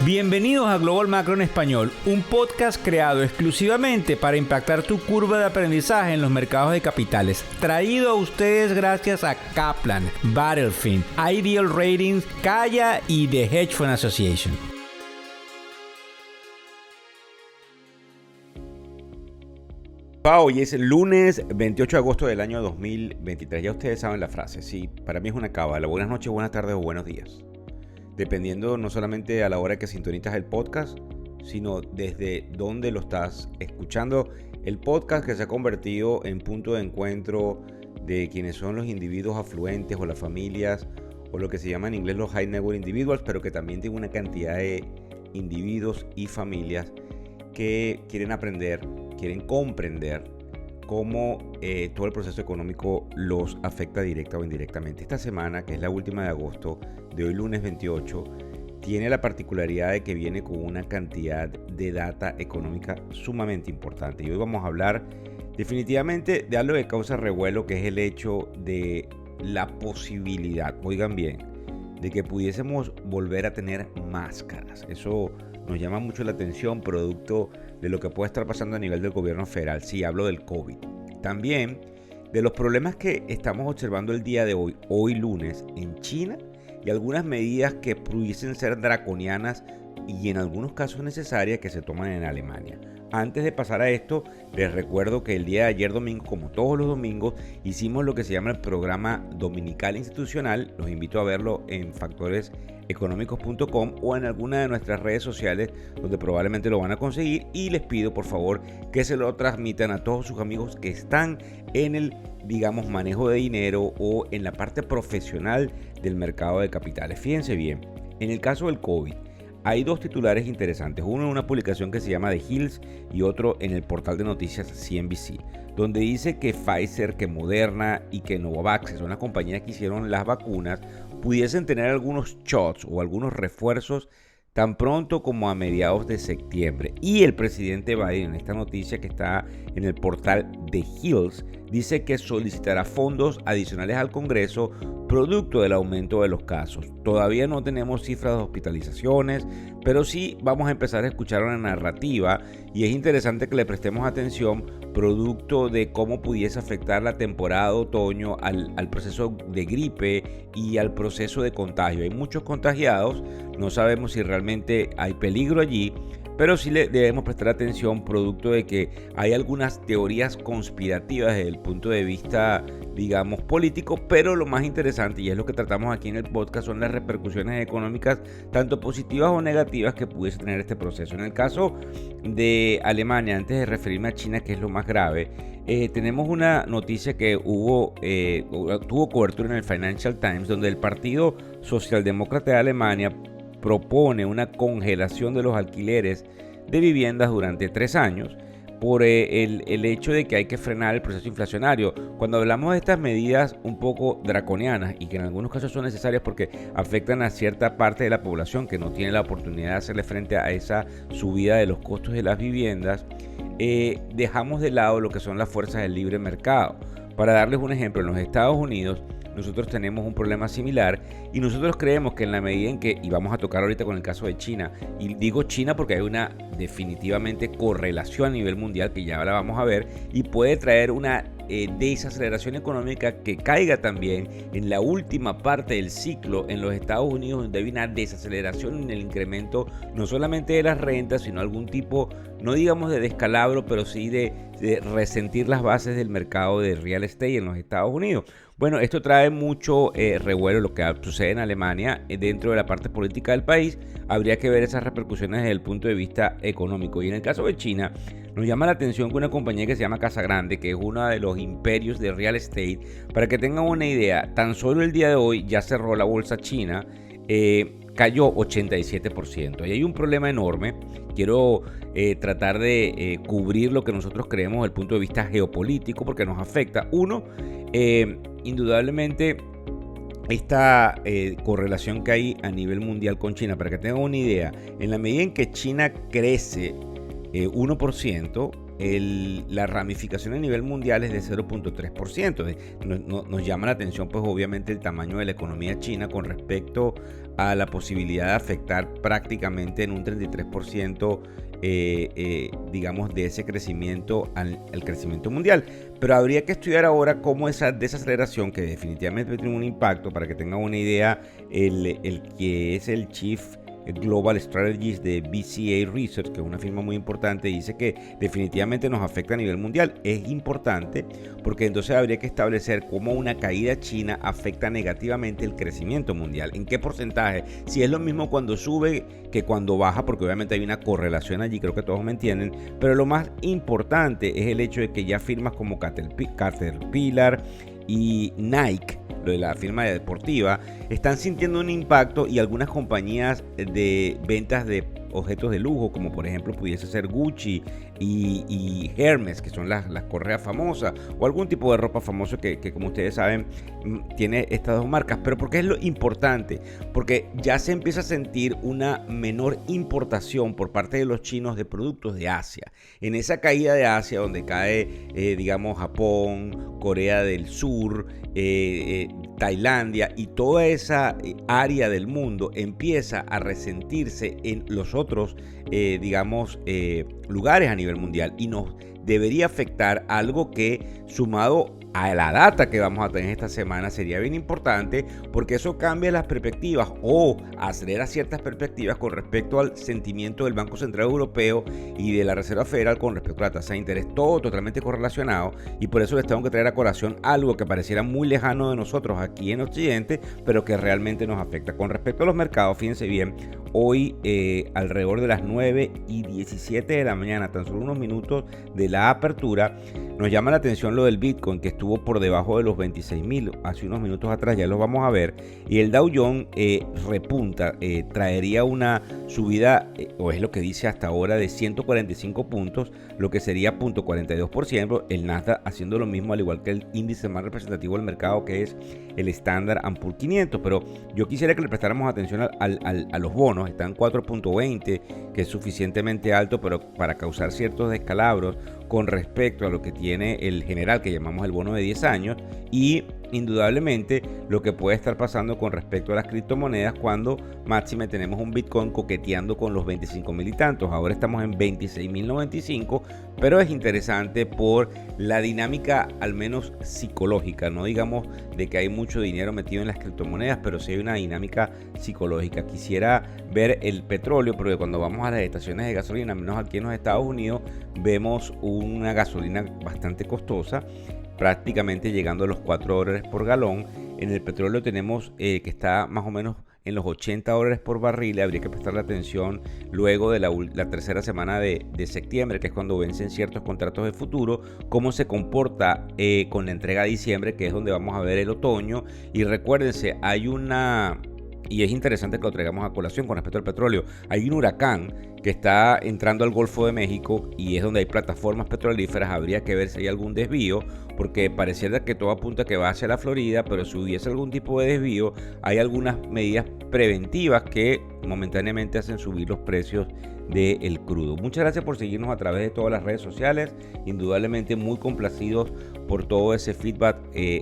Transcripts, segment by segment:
Bienvenidos a Global Macro en Español, un podcast creado exclusivamente para impactar tu curva de aprendizaje en los mercados de capitales. Traído a ustedes gracias a Kaplan, Battlefield, Ideal Ratings, Kaya y The Hedge Fund Association. Hoy es el lunes 28 de agosto del año 2023. Ya ustedes saben la frase, sí, para mí es una cábala. Buenas noches, buenas tardes o buenos días. Dependiendo no solamente a la hora que sintonizas el podcast, sino desde dónde lo estás escuchando. El podcast que se ha convertido en punto de encuentro de quienes son los individuos afluentes o las familias o lo que se llama en inglés los high net worth individuals, pero que también tiene una cantidad de individuos y familias que quieren aprender, quieren comprender cómo todo el proceso económico los afecta directa o indirectamente. Esta semana, que es la última de agosto, de hoy lunes 28, tiene la particularidad de que viene con una cantidad de data económica sumamente importante. Y hoy vamos a hablar definitivamente de algo que causa revuelo, que es el hecho de la posibilidad, oigan bien, de que pudiésemos volver a tener máscaras. Eso nos llama mucho la atención, producto de lo que puede estar pasando a nivel del gobierno federal. Sí, hablo del COVID. También de los problemas que estamos observando el día de hoy lunes, en China, y algunas medidas que pudiesen ser draconianas y en algunos casos necesarias que se toman en Alemania. Antes de pasar a esto, les recuerdo que el día de ayer domingo, como todos los domingos, hicimos lo que se llama el programa dominical institucional. Los invito a verlo en factoreseconómicos.com o en alguna de nuestras redes sociales, donde probablemente lo van a conseguir, y les pido por favor que se lo transmitan a todos sus amigos que están en el, digamos, manejo de dinero o en la parte profesional del mercado de capitales. Fíjense bien, en el caso del COVID, hay dos titulares interesantes, uno en una publicación que se llama The Hills y otro en el portal de noticias CNBC, donde dice que Pfizer, que Moderna y que Novavax, que son las compañías que hicieron las vacunas, pudiesen tener algunos shots o algunos refuerzos tan pronto como a mediados de septiembre. Y el presidente Biden, en esta noticia que está en el portal The Hills, dice que solicitará fondos adicionales al Congreso producto del aumento de los casos. Todavía no tenemos cifras de hospitalizaciones, pero sí vamos a empezar a escuchar una narrativa y es interesante que le prestemos atención producto de cómo pudiese afectar la temporada de otoño al proceso de gripe y al proceso de contagio. Hay muchos contagiados, no sabemos si realmente hay peligro allí, pero sí le debemos prestar atención producto de que hay algunas teorías conspirativas desde el punto de vista, digamos, político, pero lo más interesante, y es lo que tratamos aquí en el podcast, son las repercusiones económicas, tanto positivas o negativas, que pudiese tener este proceso. En el caso de Alemania, antes de referirme a China, que es lo más grave, tenemos una noticia que tuvo cobertura en el Financial Times, donde el Partido Socialdemócrata de Alemania propone una congelación de los alquileres de viviendas durante 3 años por el hecho de que hay que frenar el proceso inflacionario. Cuando hablamos de estas medidas un poco draconianas y que en algunos casos son necesarias porque afectan a cierta parte de la población que no tiene la oportunidad de hacerle frente a esa subida de los costos de las viviendas, dejamos de lado lo que son las fuerzas del libre mercado. Para darles un ejemplo, en los Estados Unidos nosotros tenemos un problema similar y nosotros creemos que en la medida en que, y vamos a tocar ahorita con el caso de China, y digo China porque hay una definitivamente correlación a nivel mundial que ya la vamos a ver y puede traer una desaceleración económica que caiga también en la última parte del ciclo en los Estados Unidos, donde hay una desaceleración en el incremento no solamente de las rentas, sino algún tipo, no digamos de descalabro, pero sí de resentir las bases del mercado de real estate en los Estados Unidos. Bueno, esto trae mucho revuelo, lo que sucede en Alemania dentro de la parte política del país. Habría que ver esas repercusiones desde el punto de vista económico. Y en el caso de China, nos llama la atención que una compañía que se llama Casa Grande, que es uno de los imperios de real estate, para que tengan una idea, tan solo el día de hoy ya cerró la bolsa china, cayó 87%. Y hay un problema enorme. Quiero tratar de cubrir lo que nosotros creemos desde el punto de vista geopolítico, porque nos afecta. Uno, indudablemente, esta correlación que hay a nivel mundial con China. Para que tengan una idea, en la medida en que China crece 1%, la ramificación a nivel mundial es de 0.3%. Nos llama la atención pues obviamente el tamaño de la economía china con respecto a la posibilidad de afectar prácticamente en un 33% digamos de ese crecimiento al crecimiento mundial. Pero habría que estudiar ahora cómo esa desaceleración, que definitivamente tiene un impacto, para que tengan una idea, el que es el Chief Global Strategies de BCA Research, que es una firma muy importante, dice que definitivamente nos afecta a nivel mundial. Es importante porque entonces habría que establecer cómo una caída china afecta negativamente el crecimiento mundial. ¿En qué porcentaje? Si es lo mismo cuando sube que cuando baja, porque obviamente hay una correlación allí, creo que todos me entienden. Pero lo más importante es el hecho de que ya firmas como Caterpillar y Nike, lo de la firma deportiva, están sintiendo un impacto, y algunas compañías de ventas de objetos de lujo, como por ejemplo pudiese ser Gucci y Hermes, que son las correas famosas, o algún tipo de ropa famoso que como ustedes saben tiene estas dos marcas. Pero ¿por qué es lo importante? Porque ya se empieza a sentir una menor importación por parte de los chinos de productos de Asia. En esa caída de Asia, donde cae digamos Japón, Corea del Sur, Tailandia y toda esa área del mundo empieza a resentirse en los otros digamos lugares a nivel mundial, y nos debería afectar, algo que sumado a la data que vamos a tener esta semana sería bien importante, porque eso cambia las perspectivas o acelera ciertas perspectivas con respecto al sentimiento del Banco Central Europeo y de la Reserva Federal con respecto a la tasa de interés, todo totalmente correlacionado. Y por eso les tengo que traer a colación algo que pareciera muy lejano de nosotros aquí en Occidente, pero que realmente nos afecta. Con respecto a los mercados, fíjense bien, hoy alrededor de las 9:17 de la mañana, tan solo unos minutos de la apertura, nos llama la atención lo del Bitcoin, que estuvo por debajo de los 26,000 hace unos minutos atrás, ya los vamos a ver, y el Dow Jones repunta, traería una subida, o es lo que dice hasta ahora, de 145 puntos, lo que sería 0.42%, el Nasdaq haciendo lo mismo, al igual que el índice más representativo del mercado, que es el Standard & Poor's 500. Pero yo quisiera que le prestáramos atención a los bonos. Están 4.20, que es suficientemente alto, pero para causar ciertos descalabros con respecto a lo que tiene el general, que llamamos el bono de 10 años, y indudablemente lo que puede estar pasando con respecto a las criptomonedas, cuando máxime tenemos un Bitcoin coqueteando con los 25,000 y tantos. Ahora estamos en 26,095, pero es interesante por la dinámica, al menos psicológica, no digamos de que hay mucho dinero metido en las criptomonedas, pero sí hay una dinámica psicológica. Quisiera ver el petróleo, porque cuando vamos a las estaciones de gasolina, al menos aquí en los Estados Unidos, vemos una gasolina bastante costosa, prácticamente llegando a los $4 por galón. En el petróleo tenemos que está más o menos en los $80 por barril. Habría que prestarle atención luego de la tercera semana de septiembre, que es cuando vencen ciertos contratos de futuro, cómo se comporta con la entrega de diciembre, que es donde vamos a ver el otoño. Y recuérdense, y es interesante que lo traigamos a colación con respecto al petróleo, hay un huracán que está entrando al Golfo de México, y es donde hay plataformas petrolíferas. Habría que ver si hay algún desvío, porque pareciera que todo apunta a que va hacia la Florida, pero si hubiese algún tipo de desvío, hay algunas medidas preventivas que momentáneamente hacen subir los precios del crudo. Muchas gracias por seguirnos a través de todas las redes sociales, indudablemente muy complacidos por todo ese feedback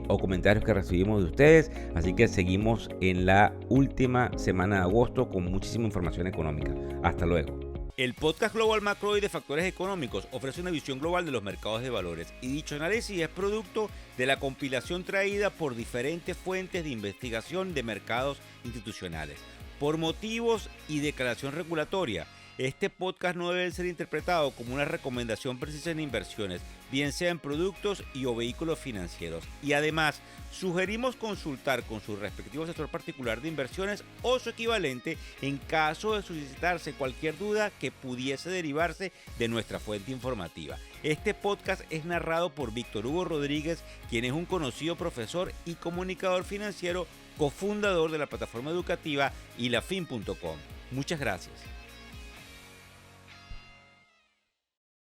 o comentarios que recibimos de ustedes. Así que seguimos en la última semana de agosto con muchísima información económica. Hasta luego. El podcast Global Macro y de Factores Económicos ofrece una visión global de los mercados de valores, y dicho análisis es producto de la compilación traída por diferentes fuentes de investigación de mercados institucionales. Por motivos y declaración regulatoria, este podcast no debe ser interpretado como una recomendación precisa en inversiones, bien sea en productos y o vehículos financieros. Y además, sugerimos consultar con su respectivo asesor particular de inversiones o su equivalente en caso de suscitarse cualquier duda que pudiese derivarse de nuestra fuente informativa. Este podcast es narrado por Víctor Hugo Rodríguez, quien es un conocido profesor y comunicador financiero, cofundador de la plataforma educativa ilafin.com. Muchas gracias.